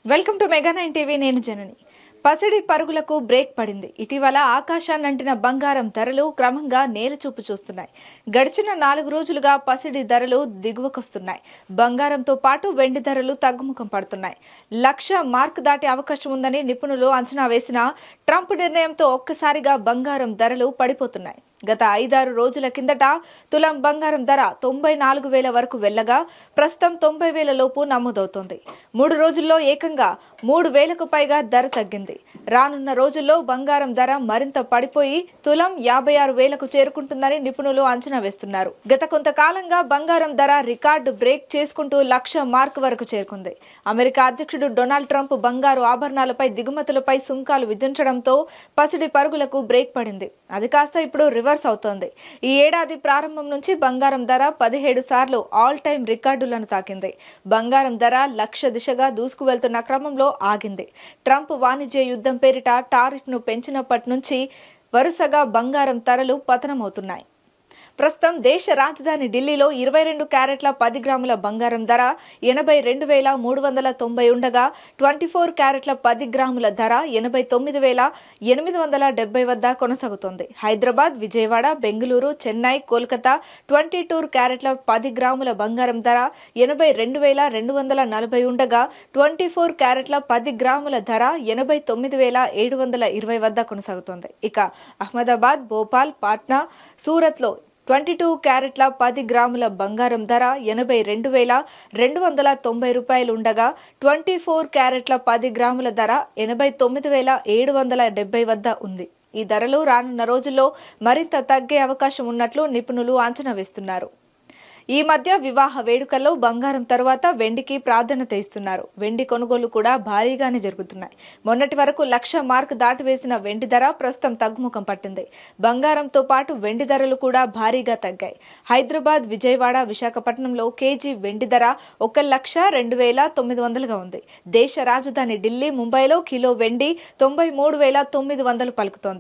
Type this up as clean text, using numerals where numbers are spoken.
Welcome to mega 9 TV. నేను జనని. పసిడి పరుగులకు break పడింది. ఇటీవల ఆకాశాన్నంటిన బంగారం ధరలు క్రమంగా నేలచూపు చూస్తున్నాయి. గడిచిన 4 రోజులుగా పసిడి ధరలు దిగువకొస్తున్నాయి. బంగారంతో పాటు వెండి ధరలు తగ్గుముఖం పడుతున్నాయి. 1,00,000 మార్క్ దాటే అవకాశం ఉందని నిపుణులు అంచనా వేసిన ట్రంప్ నిర్ణయంతో ఒక్కసారిగా బంగారం ధరలు పడిపోతున్నాయి. గత 5-6 రోజుల కిందట తులం బంగారం ధర 94,000 వరకు వెళ్లగా ప్రస్తుతం 90,000 లోపు నమోదవుతోంది. 3 రోజుల్లో ఏకంగా 3,000కు పైగా ధర తగ్గింది. రానున్న రోజుల్లో బంగారం ధర మరింత పడిపోయి తులం 56,000కు చేరుకుంటుందని నిపుణులు అంచనా వేస్తున్నారు. గత కొంతకాలంగా బంగారం ధర రికార్డు బ్రేక్ చేసుకుంటూ 1,00,000 మార్క్ వరకు చేరుకుంది. అమెరికా అధ్యక్షుడు డొనాల్డ్ ట్రంప్ బంగారు ఆభరణాలపై దిగుమతులపై సుంకాలు విధించడంతో పసిడి పరుగులకు బ్రేక్ పడింది. అది కాస్త ఇప్పుడు రివర్స్ అవుతోంది. ఈ ఏడాది ప్రారంభం నుంచి బంగారం ధర 17 సార్లు ఆల్ టైమ్ రికార్డులను తాకింది. బంగారం ధర 1,00,000 దిశగా దూసుకు వెళ్తున్న క్రమంలో ఆగింది. ట్రంప్ వాణిజ్య యుద్ధం పేరిట టారిఫ్ను పెంచినప్పటి నుంచి వరుసగా బంగారం ధరలు పతనమవుతున్నాయి. ప్రస్తుతం దేశ రాజధాని ఢిల్లీలో 22 క్యారెట్ల 10 గ్రాముల బంగారం ధర 82,390 ఉండగా 24 క్యారెట్ల 10 గ్రాముల ధర 89,870 వద్ద కొనసాగుతోంది. హైదరాబాద్, విజయవాడ, బెంగళూరు, చెన్నై, కోల్కతా 22 క్యారెట్ల 10 గ్రాముల బంగారం ధర 82,240 ఉండగా 24 క్యారెట్ల 10 గ్రాముల ధర 89,720 వద్ద కొనసాగుతోంది. ఇక అహ్మదాబాద్, భోపాల్, పాట్నా, సూరత్లో 22 క్యారెట్ల 10 గ్రాముల బంగారం ధర 82,290 రూపాయలు ఉండగా 24 క్యారెట్ల 10 గ్రాముల ధర 89,770 వద్ద ఉంది. ఈ ధరలు రానున్న రోజుల్లో మరింత తగ్గే అవకాశం ఉన్నట్లు నిపుణులు అంచనా వేస్తున్నారు. ఈ మధ్య వివాహ వేడుకల్లో బంగారం తర్వాత వెండికి ప్రాధాన్యత ఇస్తున్నారు. వెండి కొనుగోలు కూడా భారీగానే జరుగుతున్నాయి. మొన్నటి వరకు 1,00,000 మార్క్ దాటివేసిన వెండి ధర ప్రస్తుతం తగ్గుముఖం పట్టింది. బంగారంతో పాటు వెండి ధరలు కూడా భారీగా తగ్గాయి. హైదరాబాద్, విజయవాడ, విశాఖపట్నంలో కేజీ వెండి ధర 1,02,900గా ఉంది. దేశ రాజధాని ఢిల్లీ, ముంబైలో కిలో వెండి 93,900 పలుకుతోంది.